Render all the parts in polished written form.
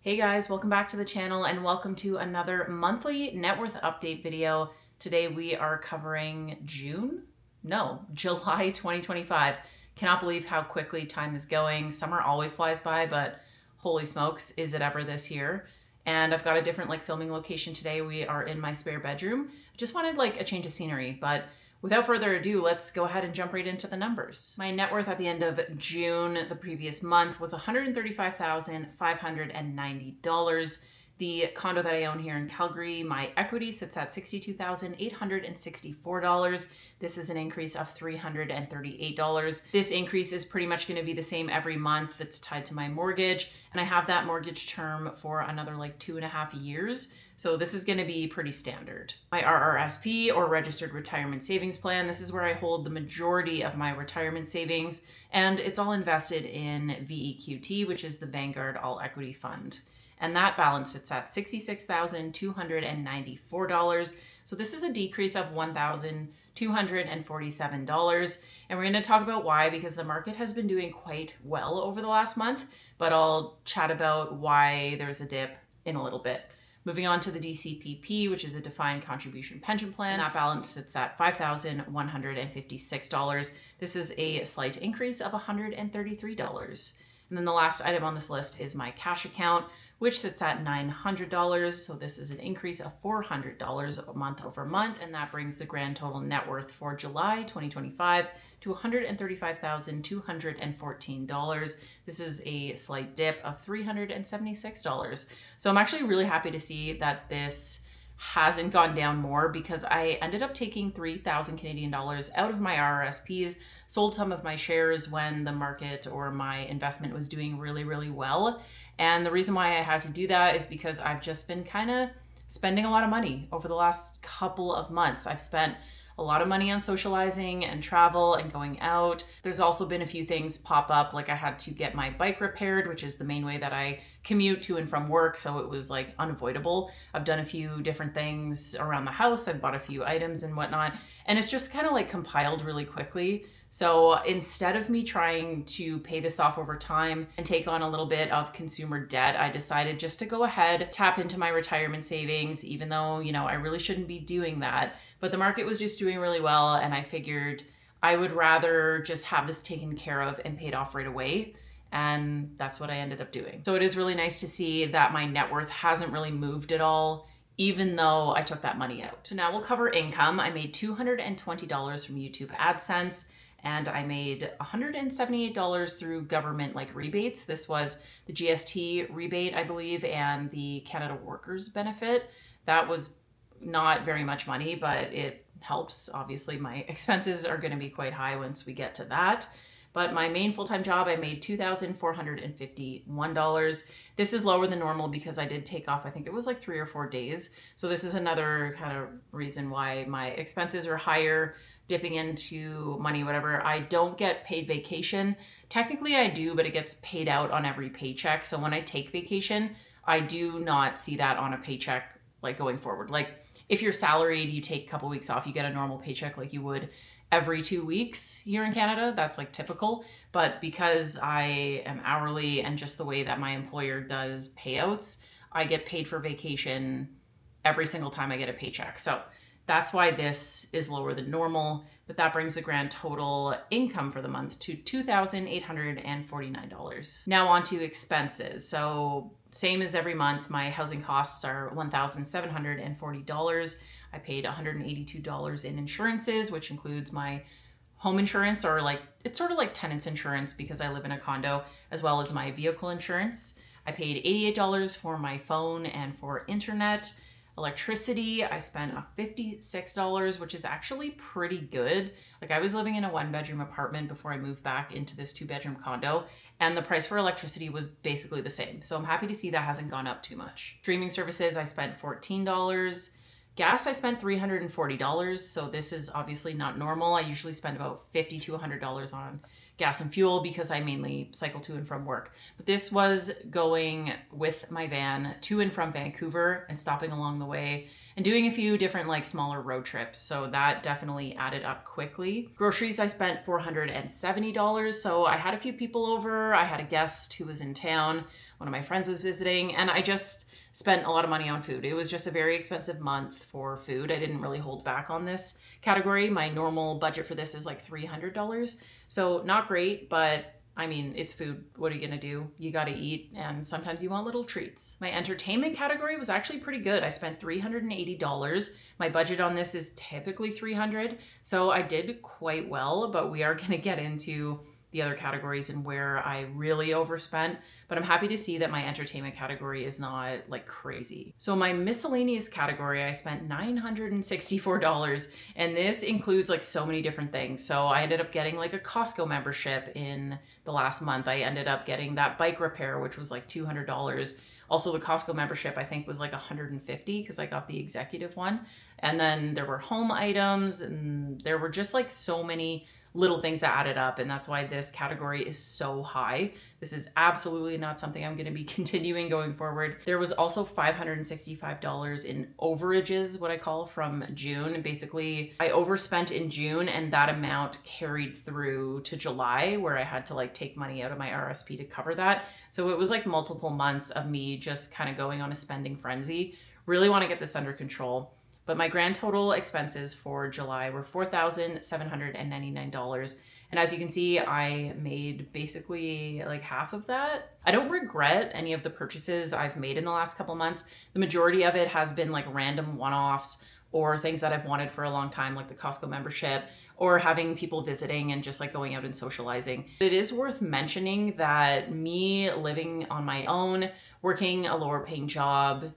Hey guys, welcome back to the channel and welcome to another monthly net worth update video. Today we are covering July 2025. Cannot believe how quickly time is going. Summer always flies by, but holy smokes, is it ever this year? And I've got a different filming location today. We are in my spare bedroom. Just wanted a change of scenery, but without further ado, let's go ahead and jump right into the numbers. My net worth at the end of June, the previous month, was $135,590. The condo that I own here in Calgary, my equity sits at $62,864. This is an increase of $338. This increase is pretty much going to be the same every month. It's tied to my mortgage, and I have that mortgage term for another 2.5 years. So this is going to be pretty standard. My RRSP, or Registered Retirement Savings Plan, this is where I hold the majority of my retirement savings, and it's all invested in VEQT, which is the Vanguard All Equity Fund. And that balance sits at $66,294. So this is a decrease of $1,247. And we're going to talk about why, because the market has been doing quite well over the last month, but I'll chat about why there's a dip in a little bit. Moving on to the DCPP, which is a defined contribution pension plan. That balance sits at $5,156. This is a slight increase of $133. And then the last item on this list is my cash account, which sits at $900. So this is an increase of $400 month over month. And that brings the grand total net worth for July 2025 to $135,214. This is a slight dip of $376. So I'm actually really happy to see that this hasn't gone down more, because I ended up taking 3,000 Canadian dollars out of my RRSPs, sold some of my shares when the market or my investment was doing really, really well. And the reason why I had to do that is because I've just been kind of spending a lot of money over the last couple of months. I've spent a lot of money on socializing and travel and going out. There's also been a few things pop up, like I had to get my bike repaired, which is the main way that I commute to and from work, so it was unavoidable. I've done a few different things around the house. I've bought a few items and whatnot, and it's just kind of compiled really quickly. So instead of me trying to pay this off over time and take on a little bit of consumer debt, I decided just to go ahead, tap into my retirement savings, even though, I really shouldn't be doing that. But the market was just doing really well, and I figured I would rather just have this taken care of and paid off right away. And that's what I ended up doing. So it is really nice to see that my net worth hasn't really moved at all, even though I took that money out. So now we'll cover income. I made $220 from YouTube AdSense, and I made $178 through government rebates. This was the GST rebate, I believe, and the Canada Workers Benefit. That was not very much money, but it helps. Obviously, my expenses are going to be quite high once we get to that. But my main full-time job, I made $2,451. This is lower than normal because I did take off, I think it was 3 or 4 days. So this is another kind of reason why my expenses are higher, dipping into money, whatever. I don't get paid vacation. Technically I do, but it gets paid out on every paycheck. So when I take vacation, I do not see that on a paycheck going forward. If you're salaried, you take a couple weeks off, you get a normal paycheck like you would every 2 weeks here in Canada. That's typical. But because I am hourly and just the way that my employer does payouts, I get paid for vacation every single time I get a paycheck. So that's why this is lower than normal, but that brings the grand total income for the month to $2,849. Now on to expenses. So same as every month, my housing costs are $1,740. I paid $182 in insurances, which includes my home insurance, or it's sort of like tenant's insurance because I live in a condo, as well as my vehicle insurance. I paid $88 for my phone and for internet. Electricity, I spent $56, which is actually pretty good. I was living in a 1-bedroom apartment before I moved back into this 2-bedroom condo, and the price for electricity was basically the same. So I'm happy to see that hasn't gone up too much. Streaming services, I spent $14. Gas, I spent $340. So this is obviously not normal. I usually spend about $50 to $100 on gas and fuel because I mainly cycle to and from work. But this was going with my van to and from Vancouver and stopping along the way and doing a few different smaller road trips. So that definitely added up quickly. Groceries, I spent $470. So I had a few people over. I had a guest who was in town. one of my friends was visiting, and I just spent a lot of money on food. It was just a very expensive month for food. I didn't really hold back on this category. My normal budget for this is like $300. So not great, but I mean, it's food. What are you going to do? You got to eat, and sometimes you want little treats. My entertainment category was actually pretty good. I spent $380. My budget on this is typically $300, so I did quite well, but we are going to get into the other categories and where I really overspent. But I'm happy to see that my entertainment category is not like crazy. So my miscellaneous category, I spent $964, and this includes like so many different things. So I ended up getting like a Costco membership in the last month. I ended up getting that bike repair, which was like $200. Also, the Costco membership, I think, was like $150 because I got the executive one. And then there were home items, and there were just like so many little things that added up, and that's why this category is so high. This is absolutely not something I'm going to be continuing going forward. There was also $565 in overages, what I call, from June. And basically, I overspent in June, and that amount carried through to July, where I had to like take money out of my RSP to cover that. So it was like multiple months of me just kind of going on a spending frenzy. Really want to get this under control. But my grand total expenses for July were $4,799. And as you can see, I made basically like half of that. I don't regret any of the purchases I've made in the last couple months. The majority of it has been like random one-offs or things that I've wanted for a long time, like the Costco membership, or having people visiting and just like going out and socializing. It is worth mentioning that me living on my own, working a lower paying job,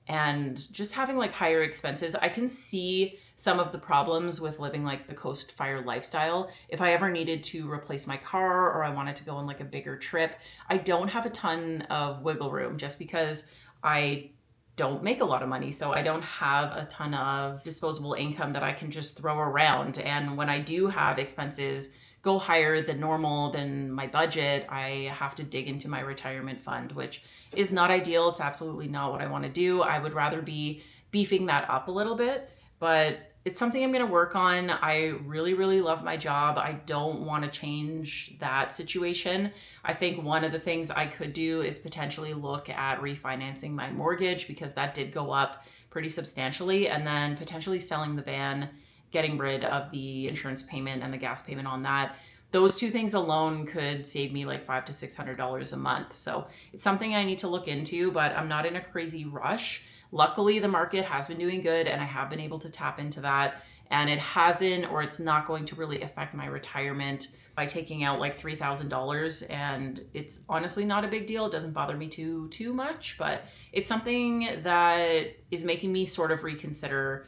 and just having like higher expenses, I can see some of the problems with living like the Coast Fire lifestyle. If I ever needed to replace my car or I wanted to go on like a bigger trip, I don't have a ton of wiggle room just because I don't make a lot of money. So I don't have a ton of disposable income that I can just throw around. And when I do have expenses go higher than normal, than my budget, I have to dig into my retirement fund, which is not ideal. It's absolutely not what I want to do. I would rather be beefing that up a little bit, but it's something I'm going to work on. I really, really love my job. I don't want to change that situation. I think one of the things I could do is potentially look at refinancing my mortgage, because that did go up pretty substantially, and then potentially selling the van, getting rid of the insurance payment and the gas payment on that. Those two things alone could save me like $500 to $600 a month. So it's something I need to look into, but I'm not in a crazy rush. Luckily, the market has been doing good, and I have been able to tap into that. And it hasn't, or it's not going to really affect my retirement by taking out like $3,000. And it's honestly not a big deal. It doesn't bother me too much, but it's something that is making me sort of reconsider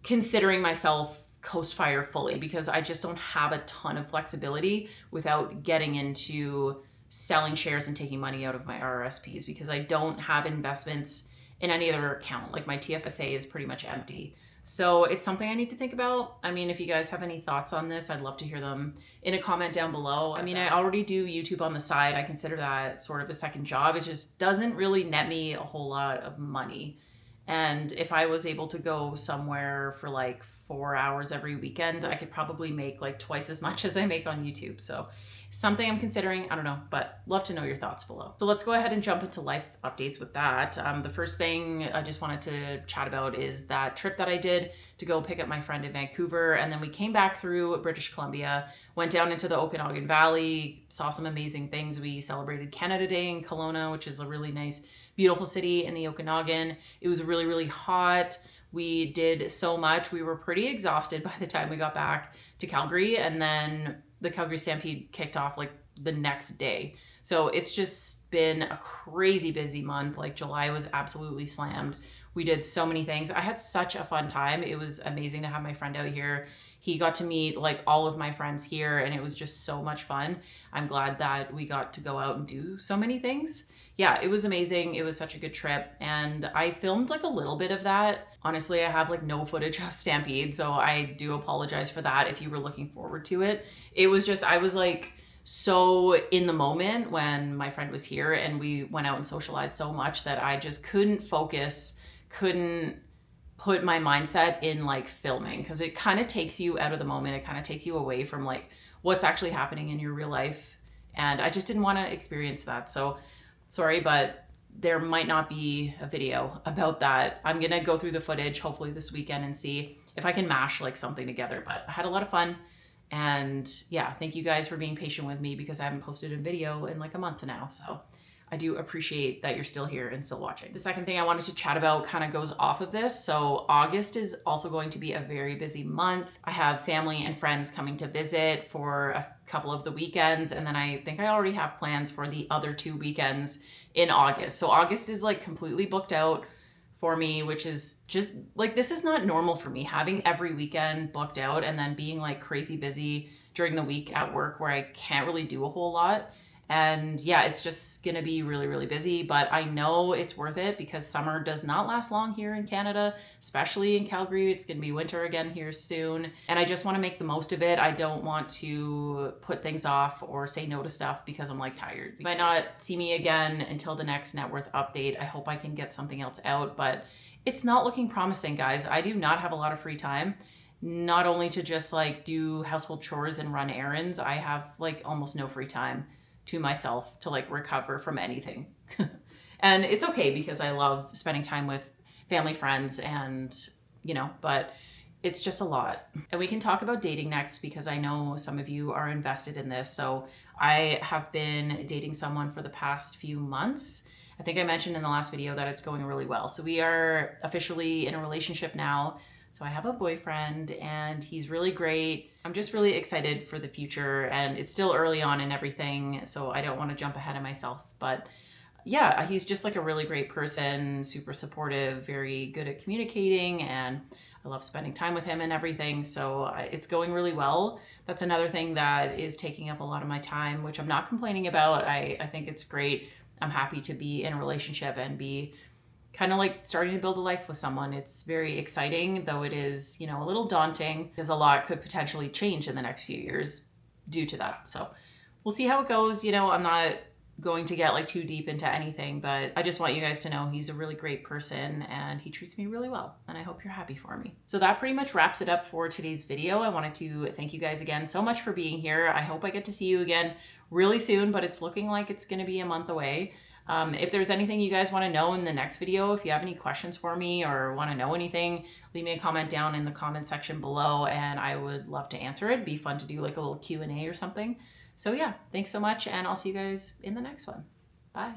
considering myself Coast Fire fully, because I just don't have a ton of flexibility without getting into selling shares and taking money out of my RRSPs, because I don't have investments in any other account. Like my TFSA is pretty much empty. So it's something I need to think about. I mean, if you guys have any thoughts on this, I'd love to hear them in a comment down below. I mean, I already do YouTube on the side. I consider that sort of a second job. It just doesn't really net me a whole lot of money. And if I was able to go somewhere for like 4 hours every weekend, I could probably make like twice as much as I make on YouTube. So something I'm considering, I don't know, but love to know your thoughts below. So let's go ahead and jump into life updates with that. The first thing I just wanted to chat about is that trip that I did to go pick up my friend in Vancouver. And then we came back through British Columbia, went down into the Okanagan Valley, saw some amazing things. We celebrated Canada Day in Kelowna, which is a really nice, beautiful city in the Okanagan. It was really, really hot. We did so much. We were pretty exhausted by the time we got back to Calgary, and then the Calgary Stampede kicked off like the next day. So it's just been a crazy busy month. Like July was absolutely slammed. We did so many things. I had such a fun time. It was amazing to have my friend out here. He got to meet like all of my friends here, and it was just so much fun. I'm glad that we got to go out and do so many things. Yeah, it was amazing. It was such a good trip, and I filmed like a little bit of that. Honestly, I have like no footage of Stampede, so I do apologize for that if you were looking forward to it. It was just, I was like so in the moment when my friend was here, and we went out and socialized so much that I just couldn't focus, couldn't put my mindset in like filming, because it kind of takes you out of the moment. It kind of takes you away from like what's actually happening in your real life, and I just didn't want to experience that. So Sorry, but there might not be a video about that. I'm gonna go through the footage hopefully this weekend and see if I can mash like something together. But I had a lot of fun. And yeah, thank you guys for being patient with me because I haven't posted a video in like a month now. So I do appreciate that you're still here and still watching. The second thing I wanted to chat about kind of goes off of this. So August is also going to be a very busy month. I have family and friends coming to visit for a couple of the weekends. And then I think I already have plans for the other 2 weekends in August. So August is like completely booked out for me, which is just like, this is not normal for me, having every weekend booked out and then being like crazy busy during the week at work where I can't really do a whole lot. And yeah, it's just gonna be really, really busy, but I know it's worth it because summer does not last long here in Canada, especially in Calgary. It's gonna be winter again here soon. And I just wanna make the most of it. I don't want to put things off or say no to stuff because I'm like tired. You might not see me again until the next net worth update. I hope I can get something else out, but it's not looking promising, guys. I do not have a lot of free time. Not only to just like do household chores and run errands, I have like almost no free time to myself to like recover from anything. And it's okay because I love spending time with family, friends, and but it's just a lot. And we can talk about dating next because I know some of you are invested in this. So I have been dating someone for the past few months. I think I mentioned in the last video that it's going really well. So we are officially in a relationship now. So I have a boyfriend and he's really great. I'm just really excited for the future, and it's still early on in everything, so I don't want to jump ahead of myself. But yeah, he's just like a really great person, super supportive, very good at communicating, and I love spending time with him and everything. So it's going really well. That's another thing that is taking up a lot of my time, which I'm not complaining about. I think it's great. I'm happy to be in a relationship and be kind of like starting to build a life with someone. It's very exciting, though it is, a little daunting because a lot could potentially change in the next few years due to that. So we'll see how it goes. I'm not going to get like too deep into anything, but I just want you guys to know he's a really great person and he treats me really well, and I hope you're happy for me. So that pretty much wraps it up for today's video. I wanted to thank you guys again so much for being here. I hope I get to see you again really soon, but it's looking like it's going to be a month away. If there's anything you guys want to know in the next video, if you have any questions for me or want to know anything, leave me a comment down in the comment section below and I would love to answer it. It'd be fun to do like a little Q&A or something. So yeah, thanks so much, and I'll see you guys in the next one. Bye.